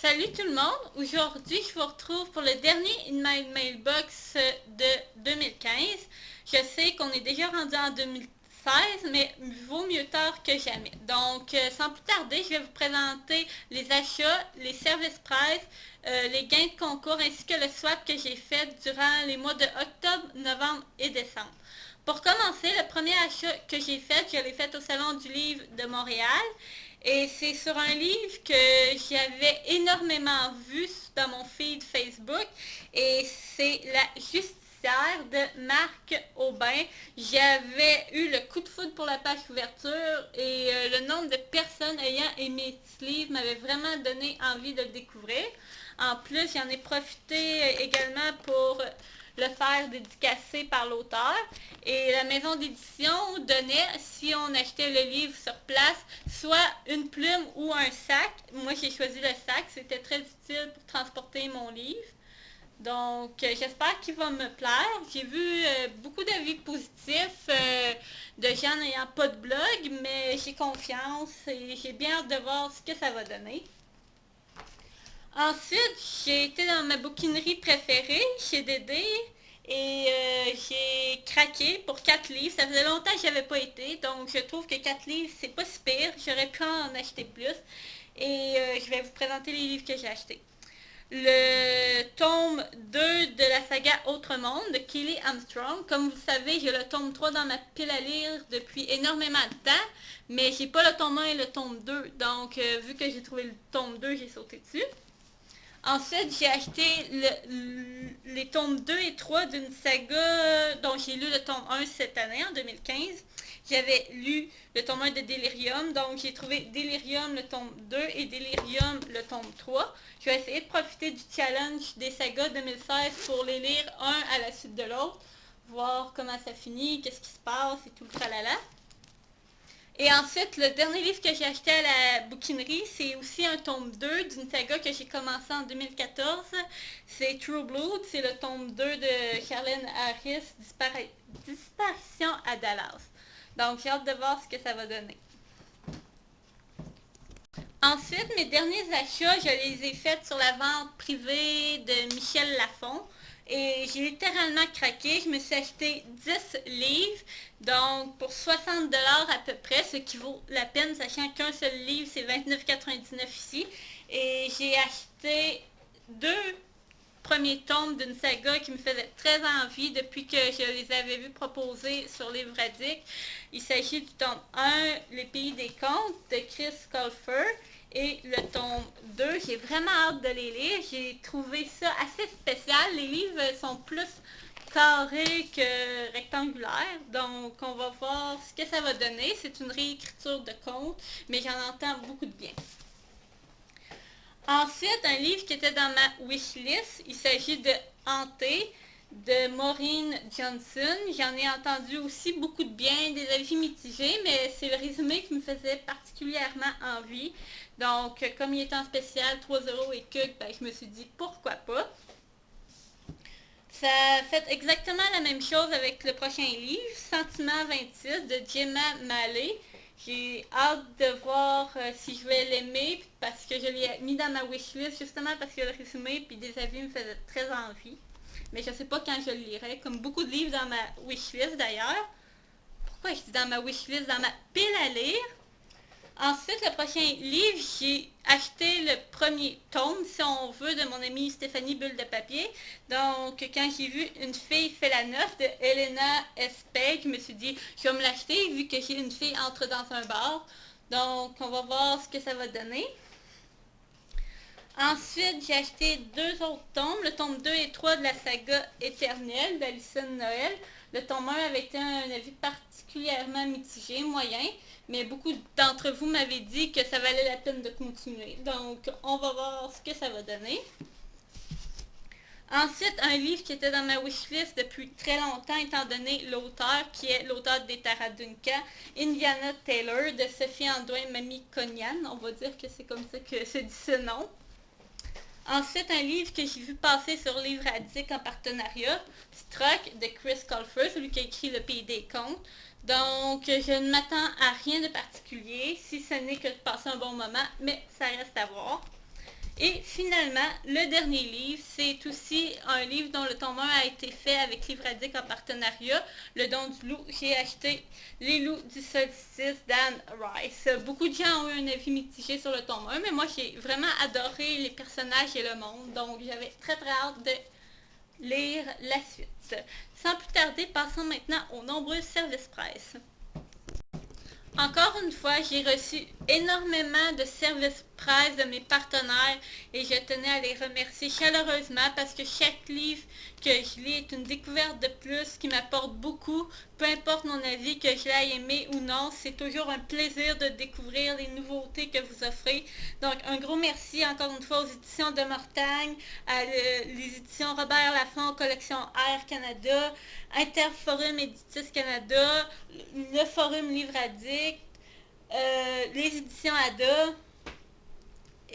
Salut tout le monde! Aujourd'hui, je vous retrouve pour le dernier In My Mailbox de 2015. Je sais qu'on est déjà rendu en 2016, mais vaut mieux tard que jamais. Donc, sans plus tarder, je vais vous présenter les achats, les services presse, les gains de concours ainsi que le swap que j'ai fait durant les mois de octobre, novembre et décembre. Pour commencer, le premier achat que j'ai fait, je l'ai fait au Salon du Livre de Montréal. Et c'est sur un livre que j'avais énormément vu dans mon feed Facebook. Et c'est La Justicière de Marc Aubin. J'avais eu le coup de foudre pour la page couverture et le nombre de personnes ayant aimé ce livre m'avait vraiment donné envie de le découvrir. En plus, j'en ai profité également pour le faire dédicacé par l'auteur. Et la maison d'édition donnait, si on achetait le livre sur place, soit une plume ou un sac. Moi, j'ai choisi le sac. C'était très utile pour transporter mon livre. Donc, j'espère qu'il va me plaire. J'ai vu beaucoup d'avis positifs de gens n'ayant pas de blog, mais j'ai confiance et j'ai bien hâte de voir ce que ça va donner. Ensuite, j'ai été dans ma bouquinerie préférée, chez Dédé, et j'ai craqué pour 4 livres. Ça faisait longtemps que je n'avais pas été, donc je trouve que 4 livres, c'est pas si pire. J'aurais pu en acheter plus. Et je vais vous présenter les livres que j'ai achetés. Le tome 2 de la saga Autre Monde de Kelly Armstrong. Comme vous le savez, j'ai le tome 3 dans ma pile à lire depuis énormément de temps, mais j'ai pas le tome 1 et le tome 2. Donc, vu que j'ai trouvé le tome 2, j'ai sauté dessus. Ensuite, j'ai acheté les tomes 2 et 3 d'une saga dont j'ai lu le tome 1 cette année, en 2015. J'avais lu le tome 1 de Delirium, donc j'ai trouvé Delirium le tome 2 et Delirium le tome 3. Je vais essayer de profiter du challenge des sagas 2016 pour les lire un à la suite de l'autre, voir comment ça finit, qu'est-ce qui se passe et tout le tralala. Et ensuite, le dernier livre que j'ai acheté à la bouquinerie, c'est aussi un tome 2 d'une saga que j'ai commencé en 2014. C'est True Blood, c'est le tome 2 de Charlene Harris, Disparition à Dallas. Donc, j'ai hâte de voir ce que ça va donner. Ensuite, mes derniers achats, je les ai faits sur la vente privée de Michel Lafon. Et j'ai littéralement craqué. Je me suis acheté 10 livres, donc pour 60$ à peu près, ce qui vaut la peine, sachant qu'un seul livre, c'est 29,99$ ici. Et j'ai acheté 2 premiers tomes d'une saga qui me faisait très envie depuis que je les avais vus proposer sur Livradic. Il s'agit du tome 1, Les Pays des Contes, de Chris Colfer. Et le tome 2, j'ai vraiment hâte de les lire. J'ai trouvé ça assez spécial. Les livres sont plus carrés que rectangulaires. Donc, on va voir ce que ça va donner. C'est une réécriture de contes, mais j'en entends beaucoup de bien. Ensuite, un livre qui était dans ma wishlist. Il s'agit de Hanté de Maureen Johnson. J'en ai entendu aussi beaucoup de bien, des avis mitigés, mais c'est le résumé qui me faisait particulièrement envie. Donc, comme il est en spécial, 3€ et quelques, ben, je me suis dit pourquoi pas. Ça fait exactement la même chose avec le prochain livre, Sentiment 26 de Gemma Mallet. J'ai hâte de voir si je vais l'aimer parce que je l'ai mis dans ma wishlist justement parce que le résumé et des avis me faisaient très envie. Mais je ne sais pas quand je le lirai, comme beaucoup de livres dans ma wishlist d'ailleurs. Pourquoi je dis dans ma wishlist, dans ma pile à lire? Ensuite, le prochain livre, j'ai acheté le premier tome, si on veut, de mon amie Stéphanie Bulle de Papier. Donc, quand j'ai vu Une fille fait la neuf de Elena Espey, je me suis dit, je vais me l'acheter vu que j'ai une fille entre dans un bar. Donc, on va voir ce que ça va donner. Ensuite, j'ai acheté 2 autres tomes, le tome 2 et 3 de la saga Éternelle d'Alison Noël. Le tome 1 avait été un avis particulièrement mitigé, moyen, mais beaucoup d'entre vous m'avaient dit que ça valait la peine de continuer. Donc, on va voir ce que ça va donner. Ensuite, un livre qui était dans ma wishlist depuis très longtemps, étant donné l'auteur, qui est l'auteur des Taradunka, Indiana Taylor, de Sophie Andoin Mamie Cognan. On va dire que c'est comme ça que se dit ce nom. Ensuite, un livre que j'ai vu passer sur Livradic en partenariat, Struck de Chris Colfer, celui qui a écrit Le Pays des Contes. Donc, je ne m'attends à rien de particulier, si ce n'est que de passer un bon moment, mais ça reste à voir. Et finalement, le dernier livre, c'est aussi un livre dont le tome 1 a été fait avec Livradique en partenariat, Le Don du Loup. J'ai acheté Les Loups du Solstice d'Anne Rice. Beaucoup de gens ont eu un avis mitigé sur le tome 1, mais moi j'ai vraiment adoré les personnages et le monde, donc j'avais très très hâte de lire la suite. Sans plus tarder, passons maintenant aux nombreux services presse. Encore une fois, j'ai reçu énormément de services presse de mes partenaires et je tenais à les remercier chaleureusement parce que chaque livre que je lis est une découverte de plus qui m'apporte beaucoup. Peu importe mon avis, que je l'ai aimé ou non, c'est toujours un plaisir de découvrir les nouveautés que vous offrez. Donc, un gros merci encore une fois aux éditions de Mortagne, les éditions Robert Laffont, Collection Air Canada, Interforum Éditis Canada, le Forum Livradique, les éditions ADA,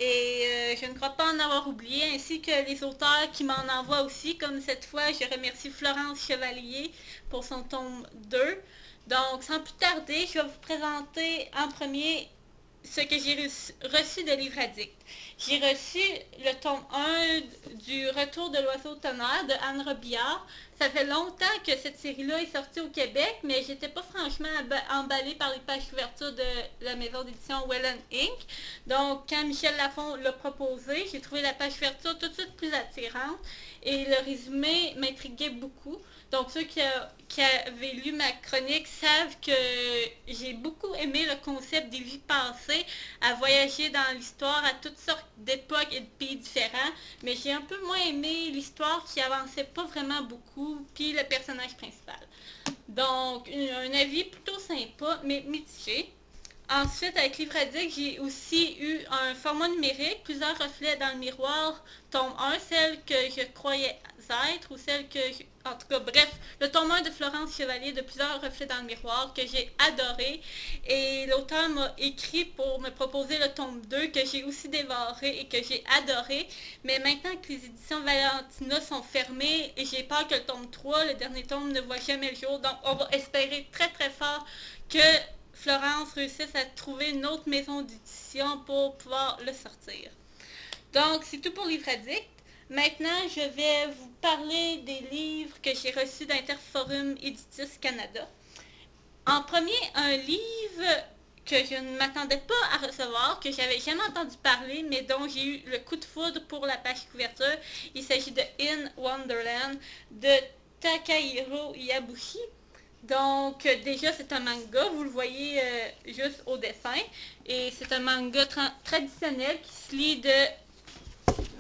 et je ne crois pas en avoir oublié, ainsi que les auteurs qui m'en envoient aussi, comme cette fois, je remercie Florence Chevalier pour son tome 2. Donc, sans plus tarder, je vais vous présenter en premier ce que j'ai reçu de Livre Addict. J'ai reçu le tome 1 du Retour de l'oiseau tonnerre de Anne Robillard. Ça fait longtemps que cette série-là est sortie au Québec, mais j'étais pas franchement emballée par les pages couvertures de la maison d'édition Wellen Inc. Donc, quand Michel Lafon l'a proposé, j'ai trouvé la page couverture tout de suite plus attirante et le résumé m'intriguait beaucoup. Donc, ceux qui avaient lu ma chronique savent que j'ai beaucoup aimé le concept des vies passées, à voyager dans l'histoire à toutes sortes d'époques et de pays différents, mais j'ai un peu moins aimé l'histoire qui avançait pas vraiment beaucoup, puis le personnage principal. Donc, un avis plutôt sympa, mais mitigé. Ensuite, avec Livradique, j'ai aussi eu un format numérique, plusieurs reflets dans le miroir, tome 1, celle que je croyais être, ou celle que en tout cas, bref, le tome 1 de Florence Chevalier, de plusieurs reflets dans le miroir, que j'ai adoré. Et l'auteur m'a écrit pour me proposer le tome 2, que j'ai aussi dévoré et que j'ai adoré. Mais maintenant que les éditions Valentina sont fermées, et j'ai peur que le tome 3, le dernier tome, ne voit jamais le jour. Donc, on va espérer très très fort que Florence réussisse à trouver une autre maison d'édition pour pouvoir le sortir. Donc, c'est tout pour Livre Addict. Maintenant, je vais vous parler des livres que j'ai reçus d'Interforum Éditis Canada. En premier, un livre que je ne m'attendais pas à recevoir, que j'avais jamais entendu parler, mais dont j'ai eu le coup de foudre pour la page couverture. Il s'agit de In Wonderland de Takahiro Yabushi. Donc, déjà, c'est un manga, vous le voyez juste au dessin. Et c'est un manga traditionnel qui se lit de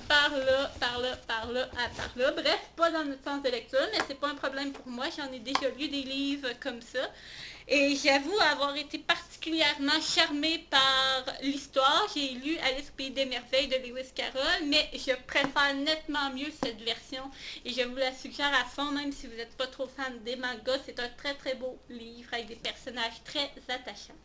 par là, par là, par là, par là. Bref, pas dans notre sens de lecture, mais c'est pas un problème pour moi. J'en ai déjà lu des livres comme ça. Et j'avoue avoir été particulièrement charmée par l'histoire. J'ai lu Alice au Pays des Merveilles de Lewis Carroll, mais je préfère nettement mieux cette version. Et je vous la suggère à fond, même si vous n'êtes pas trop fan des mangas. C'est un très très beau livre avec des personnages très attachants.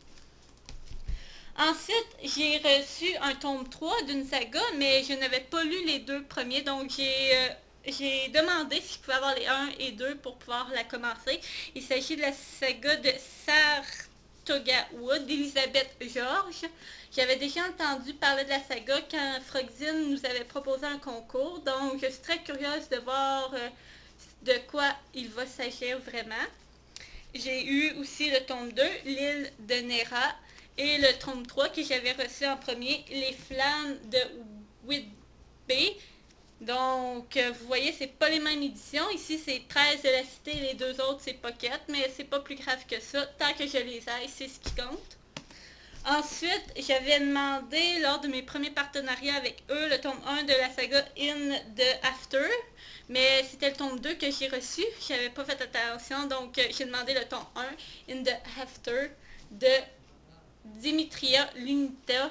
Ensuite, j'ai reçu un tome 3 d'une saga, mais je n'avais pas lu les deux premiers, donc j'ai demandé si je pouvais avoir les 1 et 2 pour pouvoir la commencer. Il s'agit de la saga de Sartoga d'Elisabeth Georges. J'avais déjà entendu parler de la saga quand Frogzine nous avait proposé un concours, donc je suis très curieuse de voir de quoi il va s'agir vraiment. J'ai eu aussi le tome 2, L'île de Nera, et le tome 3 que j'avais reçu en premier, Les Flammes de Whitby. Donc, vous voyez, c'est pas les mêmes éditions. Ici, c'est 13 de la Cité, les deux autres, c'est Pocket, mais c'est pas plus grave que ça. Tant que je les ai, c'est ce qui compte. Ensuite, j'avais demandé, lors de mes premiers partenariats avec eux, le tome 1 de la saga In the After, mais c'était le tome 2 que j'ai reçu. J'avais pas fait attention, donc j'ai demandé le tome 1, In the After, de Dimitria Lunita.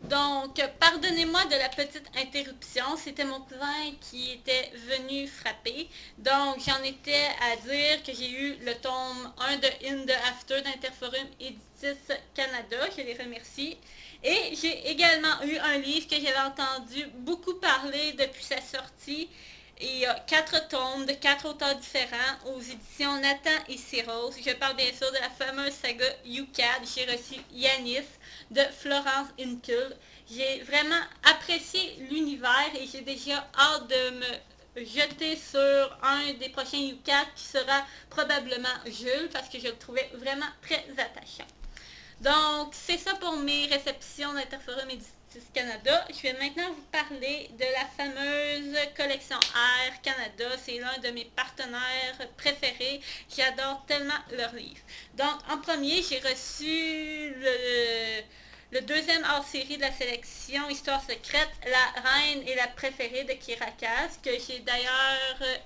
Donc, pardonnez-moi de la petite interruption, c'était mon cousin qui était venu frapper. Donc, j'en étais à dire que j'ai eu le tome 1 de In the After d'Interforum Éditis Canada, je les remercie. Et j'ai également eu un livre que j'avais entendu beaucoup parler depuis sa sortie il y a 4 tomes de 4 auteurs différents aux éditions Nathan et Cyrose. Je parle bien sûr de la fameuse saga UCAD. J'ai reçu Yanis de Florence Inkel. J'ai vraiment apprécié l'univers et j'ai déjà hâte de me jeter sur un des prochains UCAD qui sera probablement Jules parce que je le trouvais vraiment très attachant. Donc, c'est ça pour mes réceptions d'Interforum Éditus Canada. Je vais maintenant vous parler de la fameuse collection Air Canada. C'est l'un de mes partenaires préférés. J'adore tellement leurs livres. Donc, en premier, j'ai reçu le deuxième hors-série de la sélection Histoire secrète, La reine et la préférée de Kirakas, que j'ai d'ailleurs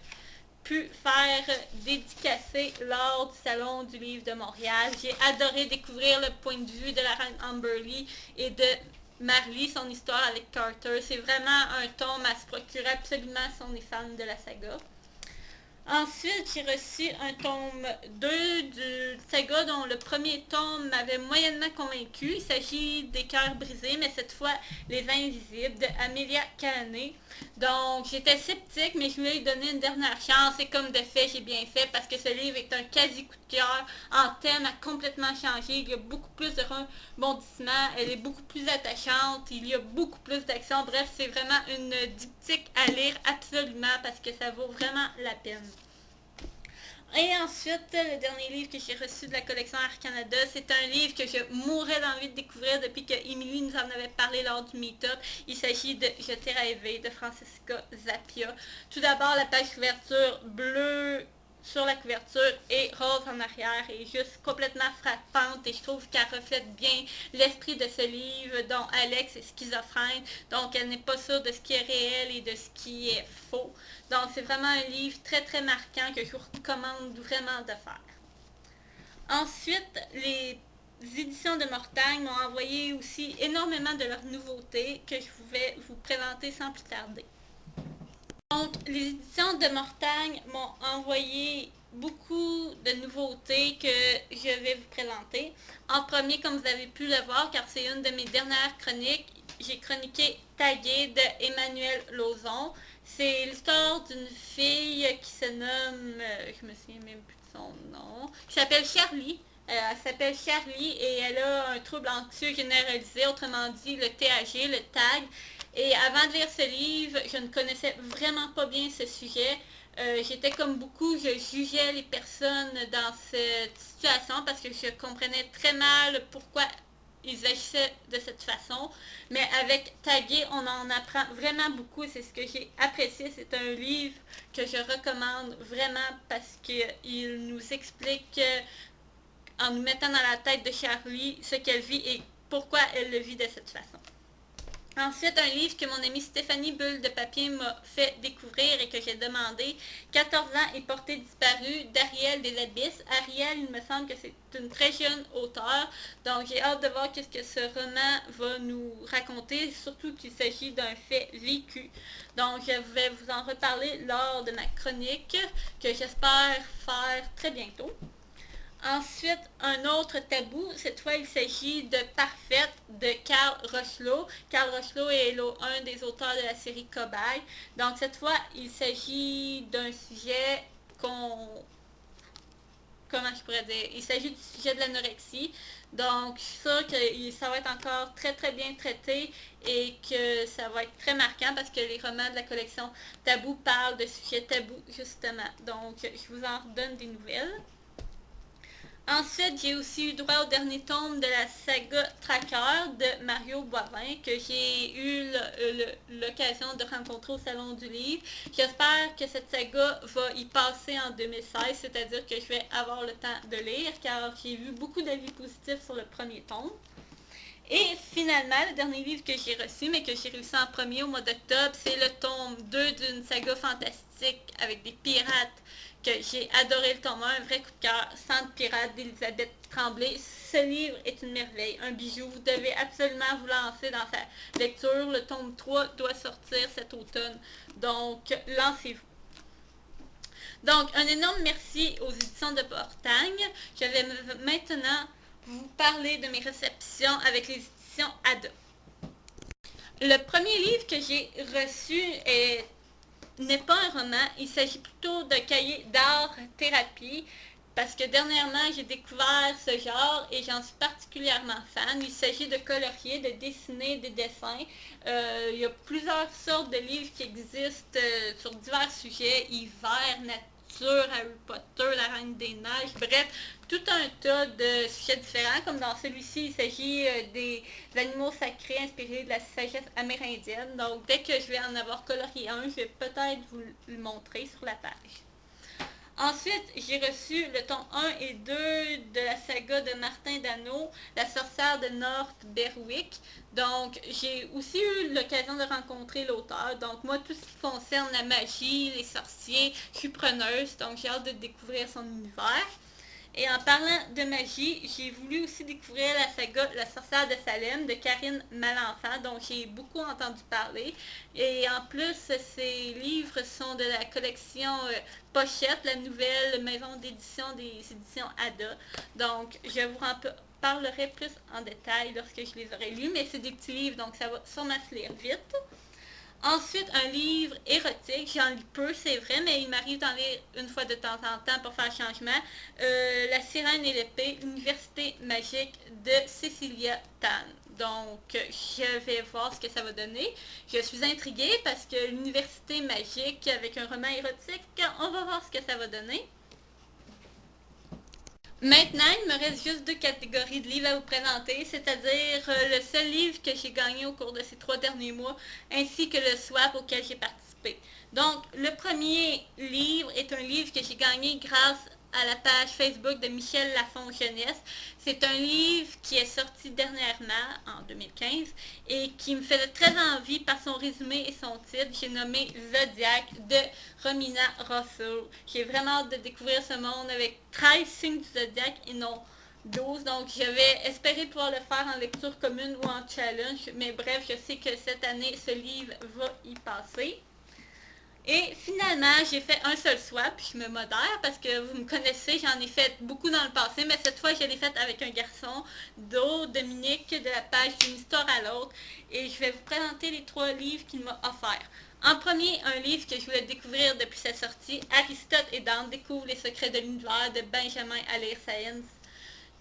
pu faire dédicacer lors du Salon du Livre de Montréal. J'ai adoré découvrir le point de vue de la reine Amberly et de Marley, son histoire avec Carter. C'est vraiment un tome à se procurer absolument si on est fan de la saga. Ensuite, j'ai reçu un tome 2 du saga dont le premier tome m'avait moyennement convaincu. Il s'agit des cœurs brisés, mais cette fois Les Invisibles de Amelia Calané. Donc, j'étais sceptique, mais je voulais lui donner une dernière chance et comme de fait, j'ai bien fait parce que ce livre est un quasi coup de cœur. En thème, a complètement changé. Il y a beaucoup plus de rebondissements, elle est beaucoup plus attachante, il y a beaucoup plus d'action. Bref, c'est vraiment une diptyque à lire absolument parce que ça vaut vraiment la peine. Et ensuite, le dernier livre que j'ai reçu de la collection Air Canada, c'est un livre que je mourrais d'envie de découvrir depuis que Émilie nous en avait parlé lors du meet-up. Il s'agit de Je t'ai rêvé de Francesca Zappia. Tout d'abord, la page couverture bleue sur la couverture et rose en arrière est juste complètement frappante et je trouve qu'elle reflète bien l'esprit de ce livre dont Alex est schizophrène, donc elle n'est pas sûre de ce qui est réel et de ce qui est faux. Donc c'est vraiment un livre très très marquant que je vous recommande vraiment de faire. Ensuite, les éditions de Mortagne m'ont envoyé aussi énormément de leurs nouveautés que je vais vous présenter sans plus tarder. Donc, les éditions de Mortagne m'ont envoyé beaucoup de nouveautés que je vais vous présenter. En premier, comme vous avez pu le voir, car c'est une de mes dernières chroniques, j'ai chroniqué Tagué de Emmanuel Lauzon. C'est l'histoire d'une fille qui se nomme, je me souviens même plus de son nom, qui s'appelle Charlie. Elle s'appelle Charlie et elle a un trouble anxieux généralisé, autrement dit le TAG, le TAG. Et avant de lire ce livre, je ne connaissais vraiment pas bien ce sujet. J'étais comme beaucoup, je jugeais les personnes dans cette situation parce que je comprenais très mal pourquoi ils agissaient de cette façon. Mais avec Tagué, on en apprend vraiment beaucoup et c'est ce que j'ai apprécié. C'est un livre que je recommande vraiment parce qu'il nous explique, en nous mettant dans la tête de Charlie, ce qu'elle vit et pourquoi elle le vit de cette façon. Ensuite, un livre que mon amie Stéphanie Bulle de Papier m'a fait découvrir et que j'ai demandé, 14 ans et portée disparue, d'Ariel des Abysses. Ariel, il me semble que c'est une très jeune auteure, donc j'ai hâte de voir qu'est-ce que ce roman va nous raconter, surtout qu'il s'agit d'un fait vécu. Donc, je vais vous en reparler lors de ma chronique, que j'espère faire très bientôt. Ensuite, un autre tabou, cette fois il s'agit de Parfaite de Carl Rocheleau. Carl Rocheleau est un des auteurs de la série Cobaye. Donc cette fois, il s'agit d'un sujet comment je pourrais dire, il s'agit du sujet de l'anorexie. Donc je suis sûre que ça va être encore très très bien traité et que ça va être très marquant parce que les romans de la collection Tabou parlent de sujets tabous justement. Donc je vous en donne des nouvelles. Ensuite, j'ai aussi eu droit au dernier tome de la saga Tracker de Mario Boivin, que j'ai eu l'occasion de rencontrer au Salon du Livre. J'espère que cette saga va y passer en 2016, c'est-à-dire que je vais avoir le temps de lire, car j'ai vu beaucoup d'avis positifs sur le premier tome. Et finalement, le dernier livre que j'ai reçu, mais que j'ai réussi en premier au mois d'octobre, c'est le tome 2 d'une saga fantastique avec des pirates, que j'ai adoré le tome 1, un vrai coup de cœur, Sang de pirate d'Elisabeth Tremblay. Ce livre est une merveille, un bijou. Vous devez absolument vous lancer dans sa lecture. Le tome 3 doit sortir cet automne, donc lancez-vous. Donc, un énorme merci aux éditions de Mortagne. Je vais maintenant vous parler de mes réceptions avec les éditions Ada. Le premier livre que j'ai reçu est n'est pas un roman, il s'agit plutôt d'un cahier d'art-thérapie, parce que dernièrement, j'ai découvert ce genre et j'en suis particulièrement fan. Il s'agit de colorier, de dessiner des dessins. Il y a plusieurs sortes de livres qui existent sur divers sujets, hiver, nature, Harry Potter, la Reine des Neiges, bref, tout un tas de sujets différents. Comme dans celui-ci, il s'agit des animaux sacrés inspirés de la sagesse amérindienne. Donc, dès que je vais en avoir colorié un, je vais peut-être vous le montrer sur la page. Ensuite, j'ai reçu le tome 1 et 2 de la saga de Martin Dano, La sorcière de North Berwick. Donc, j'ai aussi eu l'occasion de rencontrer l'auteur. Donc, moi, tout ce qui concerne la magie, les sorciers, je suis preneuse. Donc, j'ai hâte de découvrir son univers. Et en parlant de magie, j'ai voulu aussi découvrir la saga La sorcière de Salem de Karine Malenfant, dont j'ai beaucoup entendu parler. Et en plus, ces livres sont de la collection Pochette, la nouvelle maison d'édition des éditions Ada. Donc, je vous en parlerai plus en détail lorsque je les aurai lus, mais c'est des petits livres, donc ça va sûrement se lire vite. Ensuite, un livre érotique, j'en lis peu, c'est vrai, mais il m'arrive d'en lire une fois de temps en temps pour faire changement. La sirène et l'épée, Université magique de Cecilia Tan. Donc, je vais voir ce que ça va donner. Je suis intriguée parce que l'université magique avec un roman érotique, on va voir ce que ça va donner. Maintenant, il me reste juste deux catégories de livres à vous présenter, c'est-à-dire le seul livre que j'ai gagné au cours de ces 3 derniers mois, ainsi que le swap auquel j'ai participé. Donc, le premier livre est un livre que j'ai gagné grâce à la page Facebook de Michel Lafon Jeunesse. C'est un livre qui est sorti dernièrement, en 2015, et qui me faisait très envie par son résumé et son titre. J'ai nommé Zodiac de Romina Rosso. J'ai vraiment hâte de découvrir ce monde avec 13 signes du Zodiac et non 12. Donc, je vais espérer pouvoir le faire en lecture commune ou en challenge. Mais bref, je sais que cette année, ce livre va y passer. Et finalement, j'ai fait un seul swap, je me modère parce que vous me connaissez, j'en ai fait beaucoup dans le passé, mais cette fois, je l'ai fait avec un garçon, Dominique, de la page d'une histoire à l'autre, et je vais vous présenter les 3 livres qu'il m'a offerts. En premier, un livre que je voulais découvrir depuis sa sortie, Aristote et Dante découvrent les secrets de l'univers de Benjamin Alire Sáenz,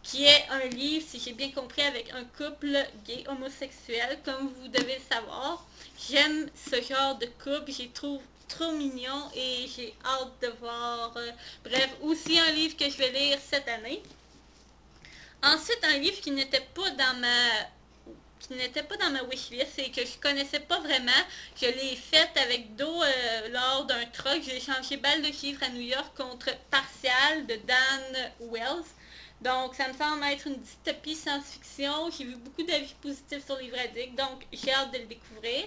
qui est un livre, si j'ai bien compris, avec un couple gay homosexuel, comme vous devez le savoir. J'aime ce genre de couple, j'y trouve trop mignon et j'ai hâte de voir. Bref, aussi un livre que je vais lire cette année. Ensuite, un livre qui n'était pas dans ma wishlist et que je connaissais pas vraiment. Je l'ai fait avec Do lors d'un truck. J'ai échangé Balle de chiffres à New York contre Partial de Dan Wells. Donc, ça me semble être une dystopie science-fiction. J'ai vu beaucoup d'avis positifs sur Livre Addict, donc j'ai hâte de le découvrir.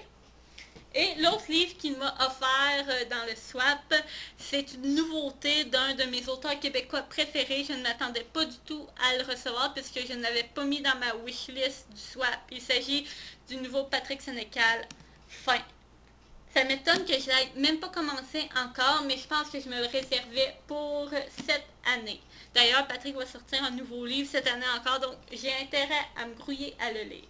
Et l'autre livre qu'il m'a offert dans le swap, c'est une nouveauté d'un de mes auteurs québécois préférés. Je ne m'attendais pas du tout à le recevoir puisque je ne l'avais pas mis dans ma wishlist du swap. Il s'agit du nouveau Patrick Sénécal, Fin. Ça m'étonne que je n'aille même pas commencé encore, mais je pense que je me le réservais pour cette année. D'ailleurs, Patrick va sortir un nouveau livre cette année encore, donc j'ai intérêt à me grouiller à le lire.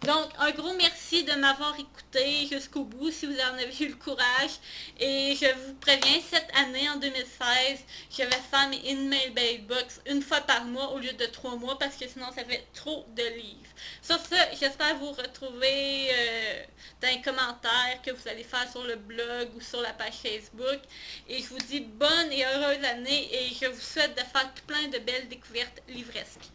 Donc, un gros merci de m'avoir écouté jusqu'au bout si vous en avez eu le courage. Et je vous préviens, cette année, en 2016, je vais faire mes In-Mail Box une fois par mois au lieu de 3 mois parce que sinon ça fait trop de livres. Sur ce, j'espère vous retrouver dans les commentaires que vous allez faire sur le blog ou sur la page Facebook. Et je vous dis bonne et heureuse année et je vous souhaite de faire plein de belles découvertes livresques.